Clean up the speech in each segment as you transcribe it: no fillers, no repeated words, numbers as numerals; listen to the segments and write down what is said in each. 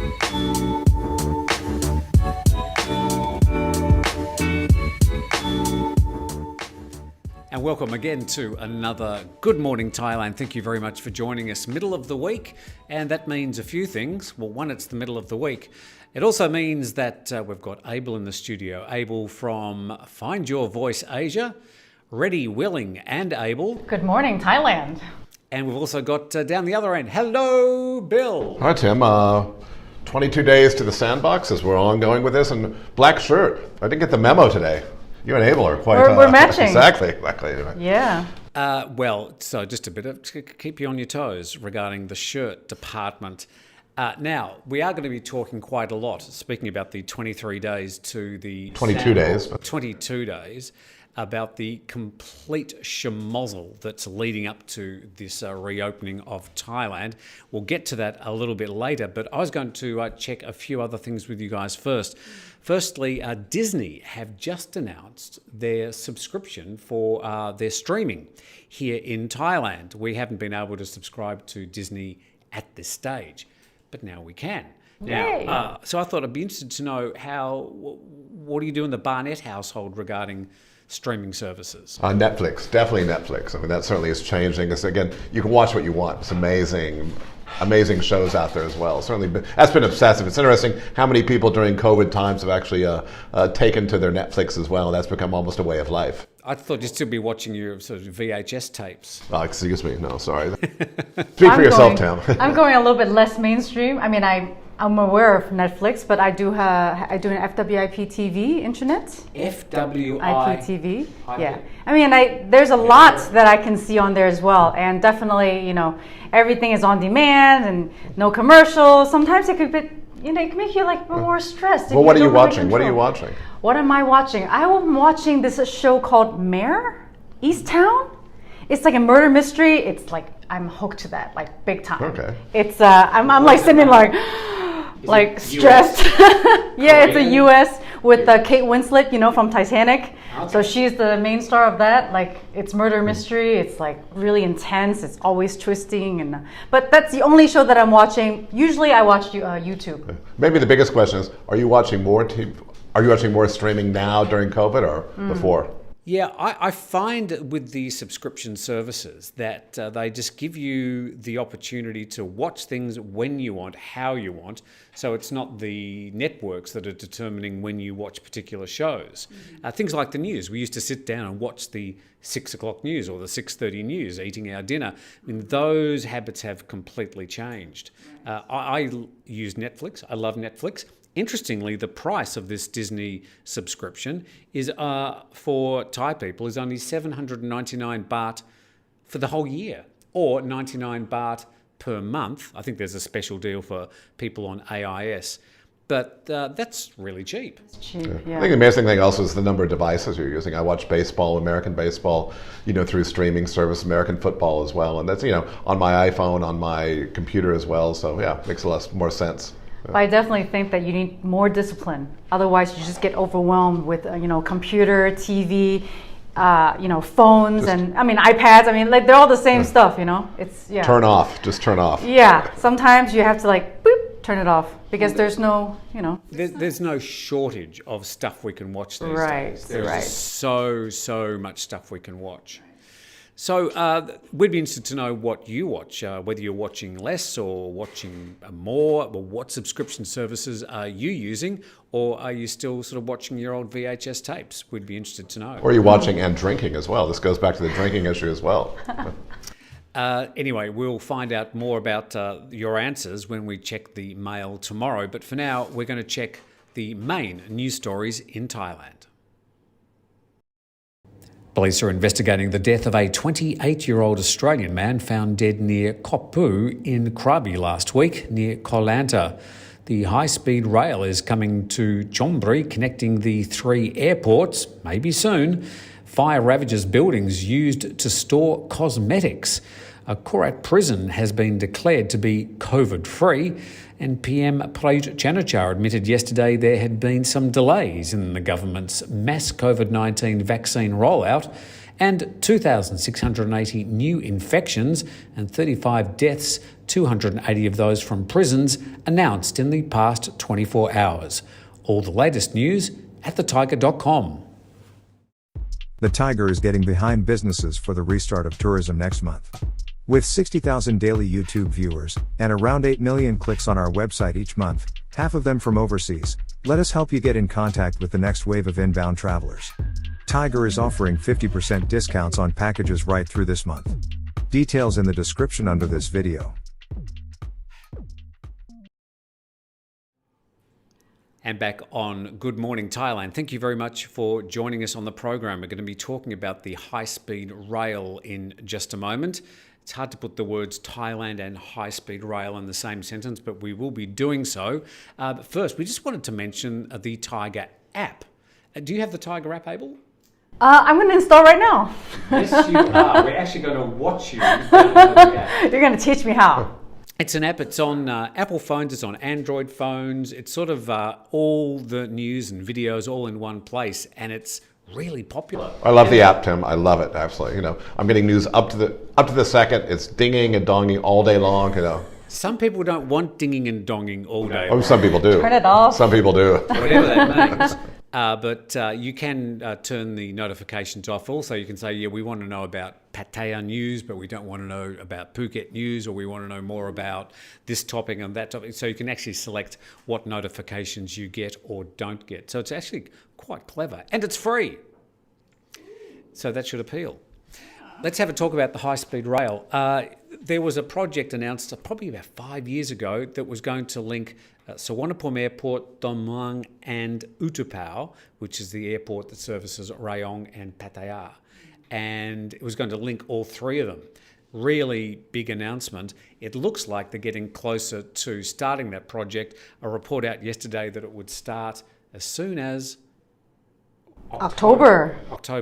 And welcome again to another Good Morning Thailand. Thank you very much for joining us. Middle of the week, and that means a few things. Well, one, it's the middle of the week. It also means that we've got Abel in the studio. Abel from Find Your Voice Asia. Ready, willing, and able. Good morning, Thailand. And we've also got down the other end, hello, Bill. Hi, Tim. 22 days to the sandbox as we're ongoing with this, and black shirt. I didn't get the memo today. You and Abel are quite... We're matching. Exactly. Yeah. Well, so just a bit of to keep you on your toes regarding the shirt department. Now, we are going to be talking quite a lot, speaking about the 23 days to the... 22 days. 22 days, about the complete schmozzle that's leading up to this reopening of Thailand. We'll get to that a little bit later, but I was going to check a few other things with you guys first. Firstly, Disney have just announced their subscription for their streaming here in Thailand. We haven't been able to subscribe to Disney at this stage, but now we can. Now, so I thought I'd be interested to know what do you do in the Barnett household regarding streaming services? Netflix, definitely Netflix. I mean, that certainly is changing. Because again, you can watch what you want. It's amazing shows out there as well. Certainly, that's been obsessive. It's interesting how many people during COVID times have actually taken to their Netflix as well. That's become almost a way of life. I thought you'd still be watching your sort of VHS tapes. Oh, excuse me. No, sorry. Speak for yourself, Tam. I'm going a little bit less mainstream. I mean, I'm aware of Netflix, but I do an FWIP TV internet. FWIP TV. Yeah. I mean, there's a lot that I can see on there as well, and definitely, everything is on demand and no commercials. Sometimes it could be, it can make you like more stressed. Well, what are you watching? What are you watching? What am I watching? I'm watching this show called Mare, East Town. It's like a murder mystery. It's like I'm hooked to that, like big time. Okay. It's I'm like sitting like stressed. Yeah, it's a US with Kate Winslet, from Titanic. Okay. So she's the main star of that. Like it's murder mystery. It's like really intense. It's always twisting, but that's the only show that I'm watching. Usually I watch YouTube. Okay. Maybe the biggest question is: Are you watching more TV? Are you watching more streaming now during COVID or before? Yeah, I find with the subscription services that they just give you the opportunity to watch things when you want, how you want. So it's not the networks that are determining when you watch particular shows. Things like the news. We used to sit down and watch the 6 o'clock news or the 6:30 news, eating our dinner. I mean, those habits have completely changed. I use Netflix. I love Netflix. Interestingly, the price of this Disney subscription is for Thai people is only 799 baht for the whole year, or 99 baht per month. I think there's a special deal for people on AIS, but that's really cheap. It's cheap, yeah. I think the amazing thing also is the number of devices you're using. I watch baseball, American baseball, through streaming service, American football as well, and that's on my iPhone, on my computer as well. So yeah, makes a lot more sense. But I definitely think that you need more discipline. Otherwise, you just get overwhelmed with, computer, TV, phones, and iPads. I mean, like they're all the same stuff. It's Turn off. Just turn off. Yeah. Sometimes you have to boop, turn it off because there's no, There's no shortage of stuff we can watch these days. There's so much stuff we can watch. So we'd be interested to know what you watch, whether you're watching less or watching more, or what subscription services are you using, or are you still sort of watching your old VHS tapes? We'd be interested to know. Or are you watching and drinking as well? This goes back to the drinking issue as well. Anyway, we'll find out more about your answers when we check the mail tomorrow. But for now, we're going to check the main news stories in Thailand. Police are investigating the death of a 28-year-old Australian man found dead near Koppu in Krabi last week, near Koh Lanta. The high-speed rail is coming to Chonburi, connecting the 3 airports, maybe soon. Fire ravages buildings used to store cosmetics. A Korat prison has been declared to be COVID-free, and PM Prayut Chan-o-cha admitted yesterday there had been some delays in the government's mass COVID-19 vaccine rollout, and 2,680 new infections and 35 deaths 280 of those from prisons announced in the past 24 hours. All the latest news at thetiger.com. The Tiger is getting behind businesses for the restart of tourism next month. With 60,000 daily YouTube viewers, and around 8 million clicks on our website each month, half of them from overseas, let us help you get in contact with the next wave of inbound travelers. Tiger is offering 50% discounts on packages right through this month. Details in the description under this video. And back on Good Morning Thailand. Thank you very much for joining us on the program. We're going to be talking about the high-speed rail in just a moment. It's hard to put the words Thailand and high-speed rail in the same sentence, but we will be doing so. But first, we just wanted to mention the Tiger app. Do you have the Tiger app, Abel? I'm going to install right now. Yes, you are. We're actually going to watch you download the app. You're going to teach me how. It's an app. It's on Apple phones. It's on Android phones. It's sort of all the news and videos all in one place, and it's really popular. I love the app, Tim. I love it, absolutely. You know, I'm getting news up to the second. It's dinging and donging all day long. You know. Some people don't want dinging and donging all day. Oh, some people do. Turn it off. Some people do. Whatever that means. But you can turn the notifications off. Also, you can say, yeah, we want to know about Pattaya news, but we don't want to know about Phuket news, or we want to know more about this topic and that topic. So you can actually select what notifications you get or don't get. So it's actually quite clever. And it's free. So that should appeal. Let's have a talk about the high-speed rail. There was a project announced probably about 5 years ago that was going to link Suvarnabhumi Airport, Don Muang and Utapao, which is the airport that services Rayong and Pattaya. And it was going to link all three of them. Really big announcement. It looks like they're getting closer to starting that project. A report out yesterday that it would start as soon as October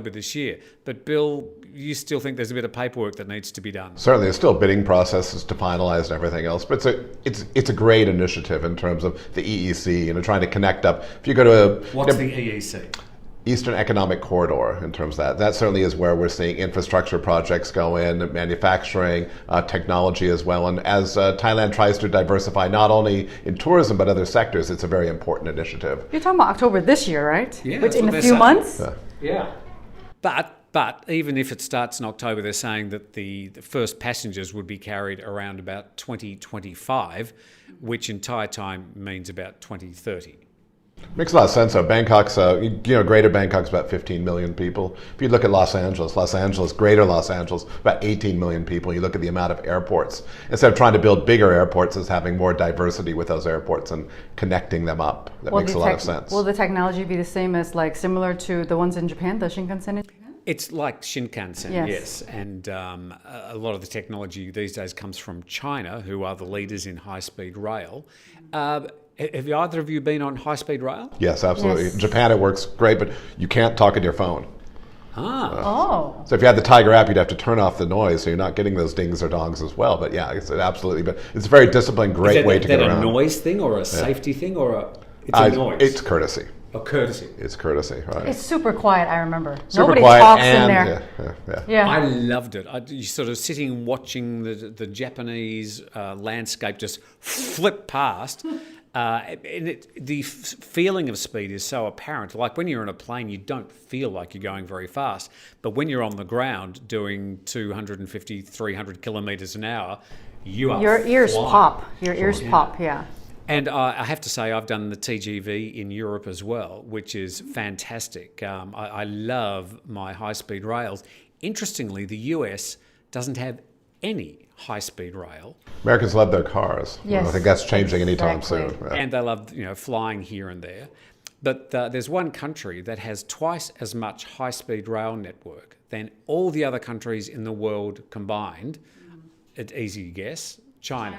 this year. But Bill, you still think there's a bit of paperwork that needs to be done? Certainly, there's still bidding processes to finalize and everything else, but it's a great initiative in terms of the EEC, trying to connect up. If you go to What's the EEC? Eastern Economic Corridor, in terms of that certainly is where we're seeing infrastructure projects go in, manufacturing, technology as well. And as Thailand tries to diversify not only in tourism but other sectors, it's a very important initiative. You're talking about October this year, right? Yeah, Which that's in what a they're few saying. months? Yeah. But even if it starts in October, they're saying that the first passengers would be carried around about 2025, which in Thai time means about 2030. Makes a lot of sense. So Bangkok's, Greater Bangkok's about 15 million people. If you look at Los Angeles, Greater Los Angeles, about 18 million people. You look at the amount of airports. Instead of trying to build bigger airports, is having more diversity with those airports and connecting them up. That makes a lot of sense. Will the technology be the same as, similar to the ones in Japan, the Shinkansen in Japan? It's like Shinkansen, yes. And a lot of the technology these days comes from China, who are the leaders in high-speed rail. Have either of you been on high-speed rail? Yes, absolutely. Yes. In Japan, it works great, but you can't talk on your phone. Oh. So if you had the Tiger app, you'd have to turn off the noise, so you're not getting those dings or dongs as well. But yeah, it's absolutely. But it's a very disciplined, great way to get around. Is that a noise thing or a safety thing or it's a noise? It's courtesy. A courtesy. It's courtesy, right? It's super quiet, I remember. Super Nobody quiet talks and, in there. Yeah. I loved it. You sort of sitting watching the Japanese landscape just flip past. And the feeling of speed is so apparent. Like when you're in a plane, you don't feel like you're going very fast. But when you're on the ground doing 250, 300 kilometers an hour, your ears flying. pop. Your ears pop, yeah. And I have to say, I've done the TGV in Europe as well, which is fantastic. I love my high-speed rails. Interestingly, the US doesn't have any high-speed rail. Americans love their cars. Yes, I think that's changing anytime exactly. soon. Yeah. And they love, flying here and there. But there's one country that has twice as much high-speed rail network than all the other countries in the world combined. It's easy to guess, China.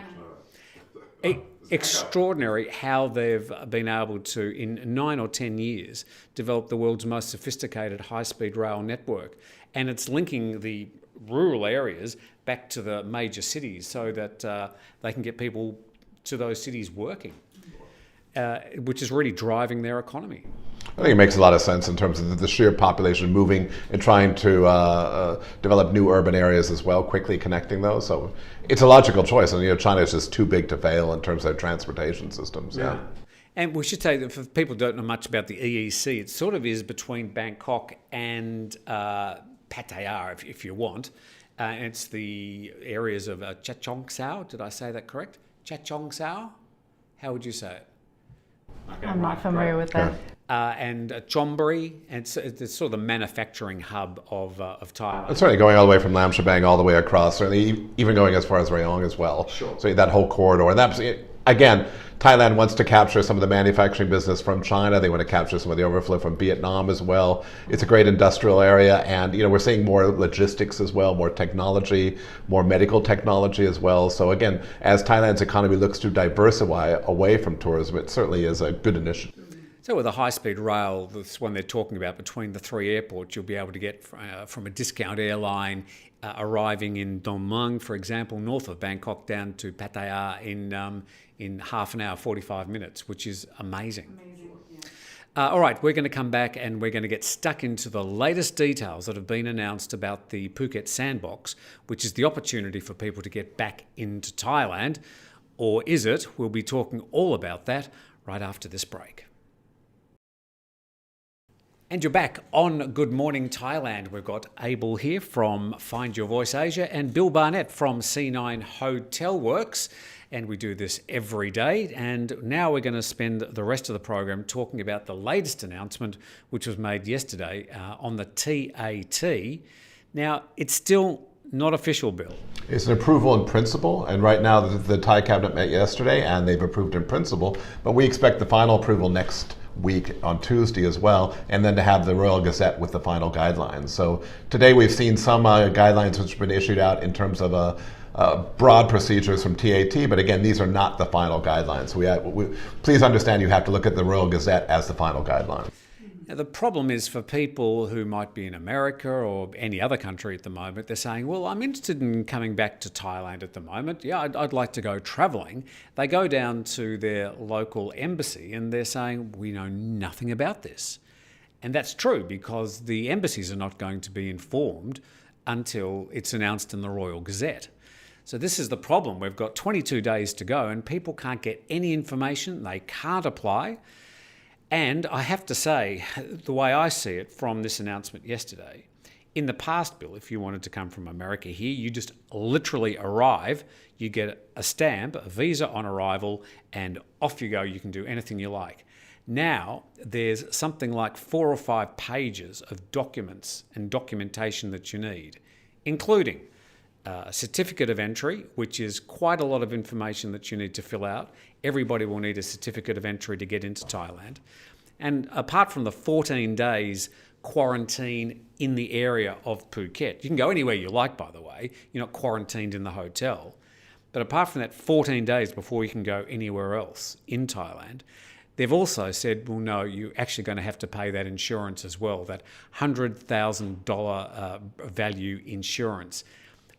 Extraordinary how they've been able to, in 9 or 10 years, develop the world's most sophisticated high-speed rail network. And it's linking the rural areas back to the major cities so that they can get people to those cities working, which is really driving their economy. I think it makes a lot of sense in terms of the sheer population moving and trying to develop new urban areas as well, quickly connecting those. So it's a logical choice. And China is just too big to fail in terms of their transportation systems. Yeah. And we should say that for people who don't know much about the EEC, it sort of is between Bangkok and Pattaya, if you want. And it's the areas of Chachoengsao. Did I say that correct? Chachoengsao? How would you say it? Okay, I'm not familiar with that. And Chonburi, and it's sort of the manufacturing hub of Thailand. It's certainly going all the way from Lam Shabang all the way across, certainly even going as far as Rayong as well. Sure. So that whole corridor. And that's, again, Thailand wants to capture some of the manufacturing business from China. They want to capture some of the overflow from Vietnam as well. It's a great industrial area, and we're seeing more logistics as well, more technology, more medical technology as well. So again, as Thailand's economy looks to diversify away from tourism, it certainly is a good initiative. So with a high-speed rail, this one they're talking about, between the three airports, you'll be able to get from a discount airline arriving in Don Mueang, for example, north of Bangkok, down to Pattaya in half an hour, 45 minutes, which is amazing. All right, we're going to come back and we're going to get stuck into the latest details that have been announced about the Phuket sandbox, which is the opportunity for people to get back into Thailand. Or is it? We'll be talking all about that right after this break. And you're back on Good Morning Thailand. We've got Abel here from Find Your Voice Asia and Bill Barnett from C9 Hotel Works. And we do this every day. And now we're going to spend the rest of the program talking about the latest announcement, which was made yesterday on the TAT. Now, it's still not official, Bill. It's an approval in principle, and right now the Thai cabinet met yesterday and they've approved in principle, but we expect the final approval next week on Tuesday as well, and then to have the Royal Gazette with the final guidelines. So today we've seen some guidelines which have been issued out in terms of broad procedures from TAT, but again, these are not the final guidelines. So please understand you have to look at the Royal Gazette as the final guideline. Now, the problem is for people who might be in America or any other country at the moment, they're saying, well, I'm interested in coming back to Thailand at the moment. Yeah, I'd like to go travelling. They go down to their local embassy and they're saying, we know nothing about this. And that's true because the embassies are not going to be informed until it's announced in the Royal Gazette. So this is the problem. We've got 22 days to go and people can't get any information. They can't apply. And I have to say, the way I see it from this announcement yesterday, in the past, Bill, if you wanted to come from America here, you just literally arrive, you get a stamp, a visa on arrival, and off you go. You can do anything you like. Now, there's something like 4 or 5 pages of documents and documentation that you need, including a certificate of entry, which is quite a lot of information that you need to fill out. Everybody will need a certificate of entry to get into Thailand. And apart from the 14 days quarantine in the area of Phuket, you can go anywhere you like, by the way. You're not quarantined in the hotel. But apart from that 14 days before you can go anywhere else in Thailand, they've also said, well, no, you're actually going to have to pay that insurance as well, that $100,000 value insurance.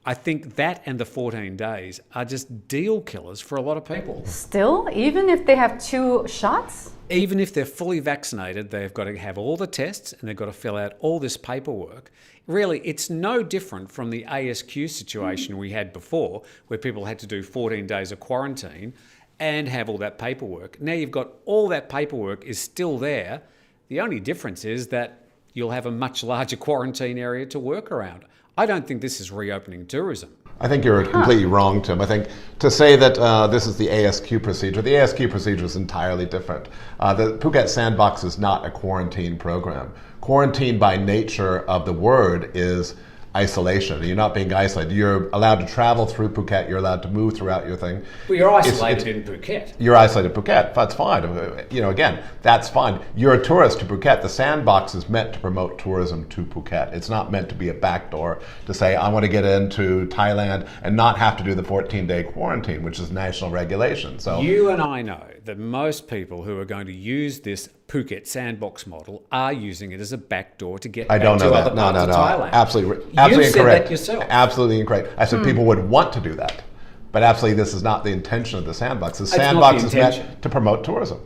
I think that and the 14 days are just deal killers for a lot of people. Still, even if they have 2 shots? Even if they're fully vaccinated, they've got to have all the tests and they've got to fill out all this paperwork. Really, it's no different from the ASQ situation we had before, where people had to do 14 days of quarantine and have all that paperwork. Now you've got all that paperwork is still there. The only difference is that you'll have a much larger quarantine area to work around. I don't think this is reopening tourism. I think you're completely wrong, Tim. I think to say that this is the ASQ procedure, the ASQ procedure is entirely different. The Phuket Sandbox is not a quarantine program. Quarantine by nature of the word is isolation. You're not being isolated. You're allowed to travel through Phuket. You're allowed to move throughout your thing. Well, you're isolated in Phuket. You're isolated in Phuket. That's fine. Again, that's fine. You're a tourist to Phuket. The sandbox is meant to promote tourism to Phuket. It's not meant to be a backdoor to say, I want to get into Thailand and not have to do the 14-day quarantine, which is national regulation. So you and I know that most people who are going to use this Phuket sandbox model are using it as a backdoor to get back to other parts of Thailand. Absolutely you incorrect. Said that yourself. Absolutely incorrect. I said people would want to do that, but absolutely this is not the intention of the sandbox. The sandbox is meant to promote tourism.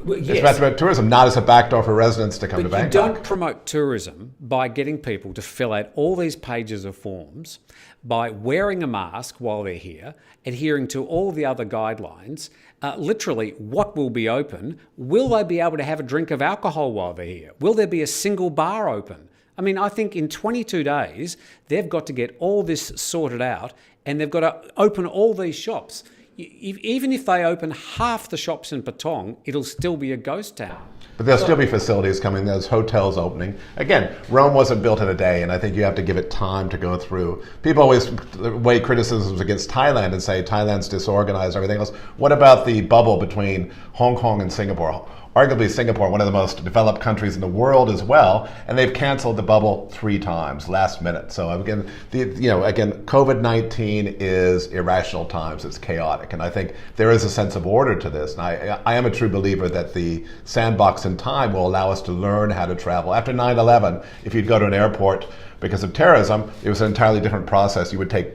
It's meant to promote tourism, not as a backdoor for residents to come to But you Bangkok. don't promote tourism by getting people to fill out all these pages of forms, by wearing a mask while they're here, adhering to all the other guidelines. Literally, what will be open? Will they be able to have a drink of alcohol while they're here? Will there be a single bar open? I mean, I think in 22 days, they've got to get all this sorted out, and they've got to open all these shops. Even if they open half the shops in Patong, it'll still be a ghost town. But there'll still be facilities coming. There's hotels opening. Again, Rome wasn't built in a day, and I think you have to give it time to go through. People always weigh criticisms against Thailand and say Thailand's disorganized and everything else. What about the bubble between Hong Kong and Singapore? Arguably Singapore, one of the most developed countries in the world as well, and they've canceled the bubble 3 times last minute. So again, COVID-19 is irrational times. It's chaotic, and I think there is a sense of order to this. And I am a true believer that the sandbox in time will allow us to learn how to travel. After 9/11, if you'd go to an airport because of terrorism, it was an entirely different process. It would take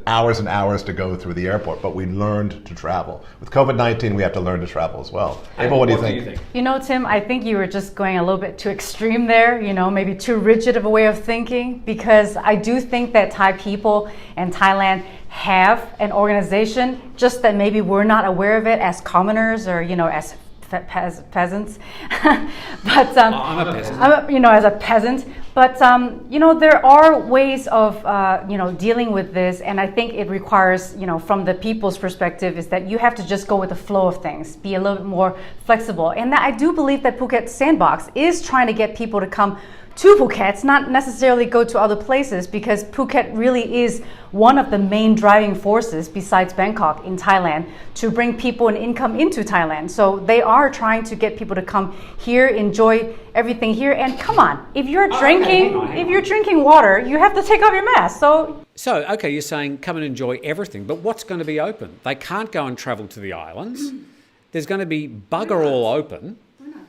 hours and hours to go through the airport, but we learned to travel. With COVID-19, we have to learn to travel as well. Abel, what do you think? You know, Tim, I think you were just going a little bit too extreme there, maybe too rigid of a way of thinking, because I do think that Thai people and Thailand have an organization, just that maybe we're not aware of it as commoners or, as peasants. But I'm a peasant. as a peasant. But there are ways of dealing with this, and I think it requires, from the people's perspective, is that you have to just go with the flow of things, be a little bit more flexible. And I do believe that Phuket Sandbox is trying to get people to come to Phuket, not necessarily go to other places, because Phuket really is one of the main driving forces besides Bangkok in Thailand to bring people and income into Thailand. So they are trying to get people to come here, enjoy everything here. And come on, if you're drinking water, you have to take off your mask. So, okay, you're saying come and enjoy everything, but what's going to be open? They can't go and travel to the islands. There's going to be bugger all open. Why not?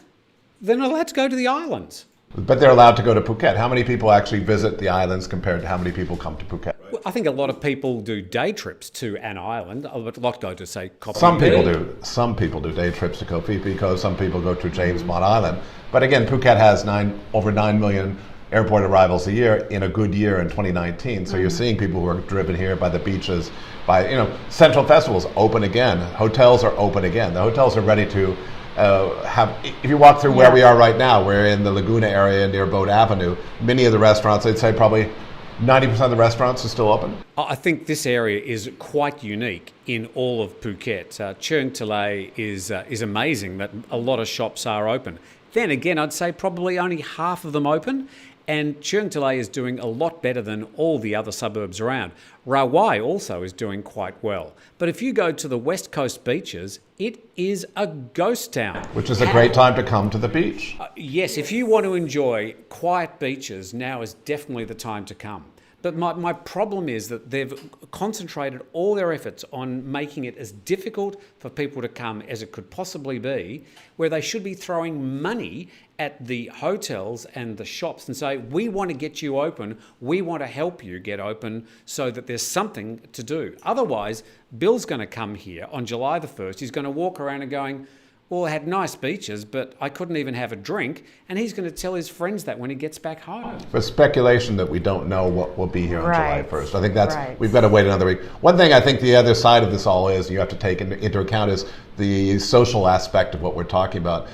They're not allowed to go to the islands. But they're allowed to go to Phuket. How many people actually visit the islands compared to how many people come to Phuket? Well, I think a lot of people do day trips to an island. A lot go to, say, Koh Phi Some people Phi. do. Some people do day trips to Koh Phi Phi because some people go to James Bond Island. But again, Phuket has over 9 million airport arrivals a year in a good year in 2019. So you're seeing people who are driven here by the beaches, by Central Festival's open again. Hotels are open again. The hotels are ready to if you walk through where we are right now, we're in the Laguna area near Boat Avenue. Many of the restaurants, I'd say probably 90% of the restaurants are still open. I think this area is quite unique in all of Phuket. Cheung Talay is amazing that a lot of shops are open. Then again, I'd say probably only half of them open, and Cheung Talay is doing a lot better than all the other suburbs around. Rawai also is doing quite well. But if you go to the West Coast beaches, it is a ghost town. Which is a great time to come to the beach. Yes, if you want to enjoy quiet beaches, now is definitely the time to come. But my problem is that they've concentrated all their efforts on making it as difficult for people to come as it could possibly be, where they should be throwing money at the hotels and the shops and say, we want to get you open, we want to help you get open so that there's something to do. Otherwise, Bill's going to come here on July the 1st, he's going to walk around and going, well, I had nice beaches, but I couldn't even have a drink. And he's going to tell his friends that when he gets back home. For speculation that we don't know what will be here on July 1st. I think we've got to wait another week. One thing I think the other side of this all is, you have to take into account, is the social aspect of what we're talking about.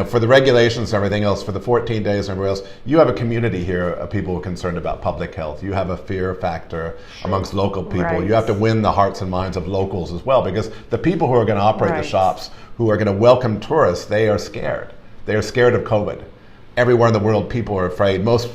For the regulations and everything else, for the 14 days and everywhere else, you have a community here of people who are concerned about public health. You have a fear factor amongst local people. Right. You have to win the hearts and minds of locals as well, because the people who are going to operate the shops, who are going to welcome tourists, they are scared. They are scared of COVID. Everywhere in the world, people are afraid. Most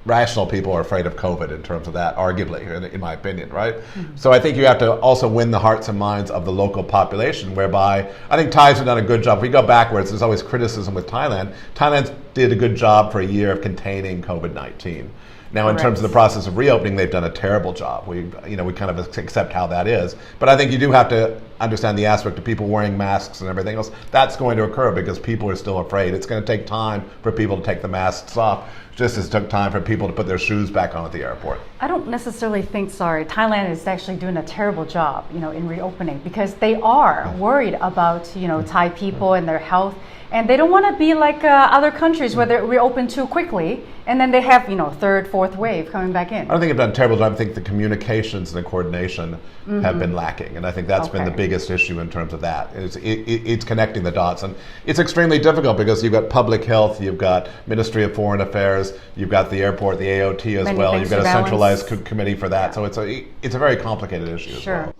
rational people are afraid of COVID in terms of that, arguably, in my opinion, right? Mm-hmm. So I think you have to also win the hearts and minds of the local population, whereby I think Thais have done a good job. If we go backwards, there's always criticism with Thailand. Thailand did a good job for a year of containing COVID-19. Now, in terms of the process of reopening, they've done a terrible job. We kind of accept how that is. But I think you do have to understand the aspect of people wearing masks and everything else. That's going to occur because people are still afraid. It's going to take time for people to take the masks off, just as it took time for people to put their shoes back on at the airport. I don't necessarily think, Thailand is actually doing a terrible job, in reopening, because they are worried about, Thai people and their health, and they don't want to be like other countries where they reopen too quickly, and then they have, third, fourth wave coming back in. I don't think they've done a terrible job. I think the communications and the coordination have been lacking, and I think that's been the biggest issue in terms of that. It's connecting the dots, and it's extremely difficult because you've got public health, you've got Ministry of Foreign Affairs, you've got the airport, the AOT as well. You've got a centralized committee for that, so it's a very complicated issue as well.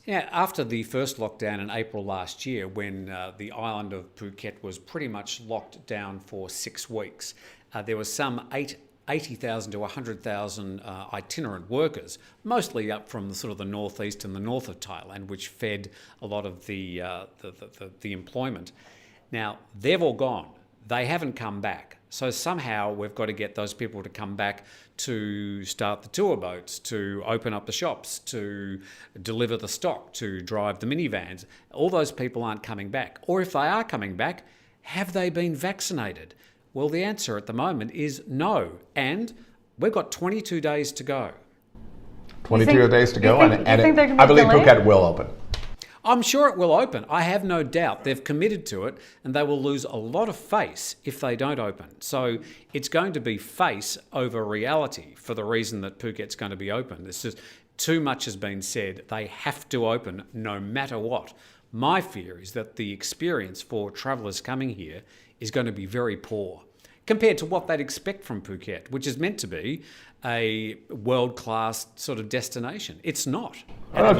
Yeah, after the first lockdown in April last year, when the island of Phuket was pretty much locked down for 6 weeks, there was some 80,000 to 100,000 itinerant workers, mostly up from the sort of the northeast and the north of Thailand, which fed a lot of the employment. Now, they've all gone. They haven't come back. So somehow we've got to get those people to come back to start the tour boats, to open up the shops, to deliver the stock, to drive the minivans. All those people aren't coming back. Or if they are coming back, have they been vaccinated? Well, the answer at the moment is no. And we've got 22 days to go. 22 days to go, and I believe Phuket will open. I'm sure it will open. I have no doubt. They've committed to it, and they will lose a lot of face if they don't open. So it's going to be face over reality for the reason that Phuket's going to be open. It's just too much has been said. They have to open no matter what. My fear is that the experience for travellers coming here is going to be very poor compared to what they'd expect from Phuket, which is meant to be a world-class sort of destination. It's not. I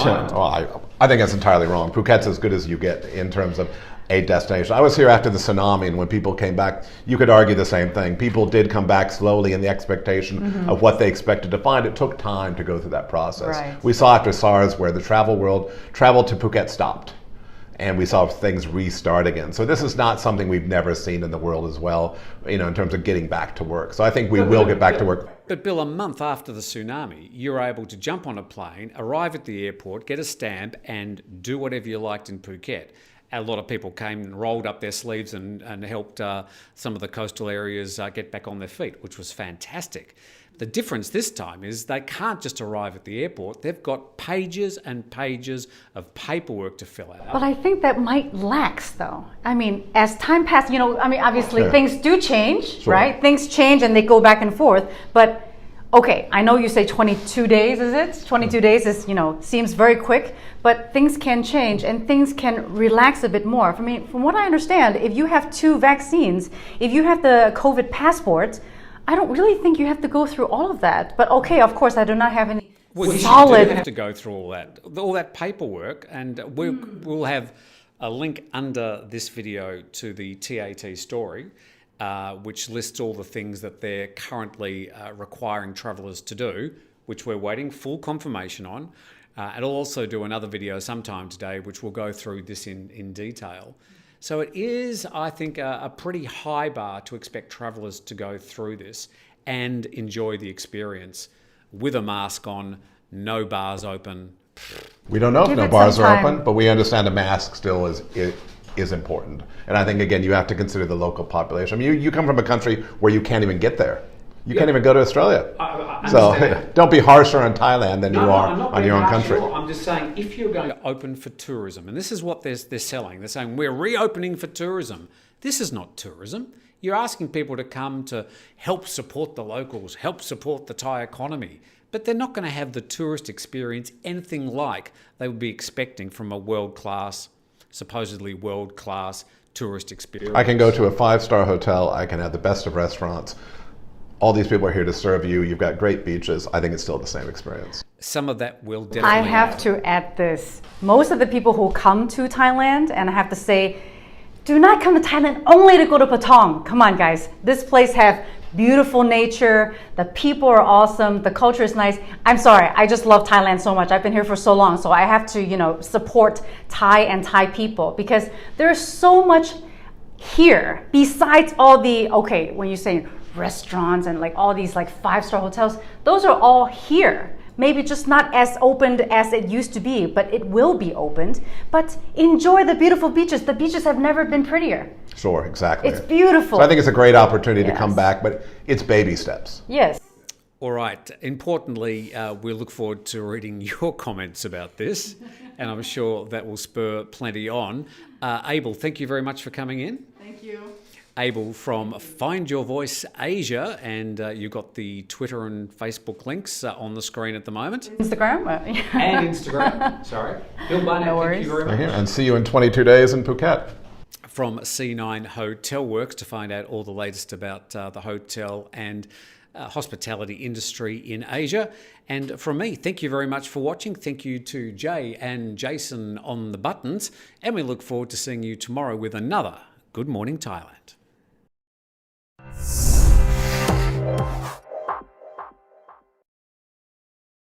think that's entirely wrong. Phuket's as good as you get in terms of a destination. I was here after the tsunami, and when people came back, you could argue the same thing. People did come back slowly in the expectation of what they expected to find. It took time to go through that process. Right. We saw after SARS where the travel to Phuket stopped, and we saw things restart again. So this is not something we've never seen in the world as well, in terms of getting back to work. So I think we will get back to work. But Bill, a month after the tsunami, you're able to jump on a plane, arrive at the airport, get a stamp, and do whatever you liked in Phuket. A lot of people came and rolled up their sleeves and helped some of the coastal areas get back on their feet, which was fantastic. The difference this time is they can't just arrive at the airport. They've got pages and pages of paperwork to fill out. But I think that might lax, though. I mean, as time passes, obviously things do change, right? Things change and they go back and forth. But, okay, I know you say 22 days, is it? 22 days is, seems very quick. But things can change and things can relax a bit more. I mean, from what I understand, if you have 2 vaccines, if you have the COVID passport, I don't really think you have to go through all of that. But okay, of course, I do not have any solid... You do have to go through all that paperwork, and we'll have a link under this video to the TAT story, which lists all the things that they're currently requiring travellers to do, which we're waiting full confirmation on. And I'll also do another video sometime today, which will go through this in detail. So it is, I think, a pretty high bar to expect travellers to go through this and enjoy the experience with a mask on, no bars open. We don't know if no bars are open, but we understand a mask still is important. And I think, again, you have to consider the local population. I mean, you come from a country where you can't even get there. You can't even go to Australia. So don't be harsher on Thailand than you are on your own country. I'm just saying, if you're going to open for tourism, and this is what they're selling, they're saying we're reopening for tourism. This is not tourism. You're asking people to come to help support the locals, help support the Thai economy, but they're not going to have the tourist experience anything like they would be expecting from a supposedly world-class tourist experience. I can go to a 5-star hotel. I can have the best of restaurants. All these people are here to serve you. You've got great beaches. I think it's still the same experience. Some of that will definitely I have to add this. Most of the people who come to Thailand, and I have to say, do not come to Thailand only to go to Patong. Come on, guys. This place has beautiful nature. The people are awesome. The culture is nice. I'm sorry. I just love Thailand so much. I've been here for so long. So I have to, support Thai and Thai people because there's so much here besides all the, when you say restaurants and like all these like 5-star hotels, those are all here. Maybe just not as opened as it used to be, but it will be opened. But enjoy the beautiful beaches. The beaches have never been prettier. Sure, exactly. It's beautiful. So I think it's a great opportunity to come back, but it's baby steps. Yes. All right. Importantly, we look forward to reading your comments about this, and I'm sure that will spur plenty on. Abel, thank you very much for coming in. Thank you. Abel from Find Your Voice Asia, and you've got the Twitter and Facebook links on the screen at the moment. Instagram? And Instagram, sorry. Bill Barnett, No thank you very much. And see you in 22 days in Phuket. From C9 Hotel Works to find out all the latest about the hotel and hospitality industry in Asia. And from me, thank you very much for watching. Thank you to Jay and Jason on the buttons. And we look forward to seeing you tomorrow with another Good Morning Thailand.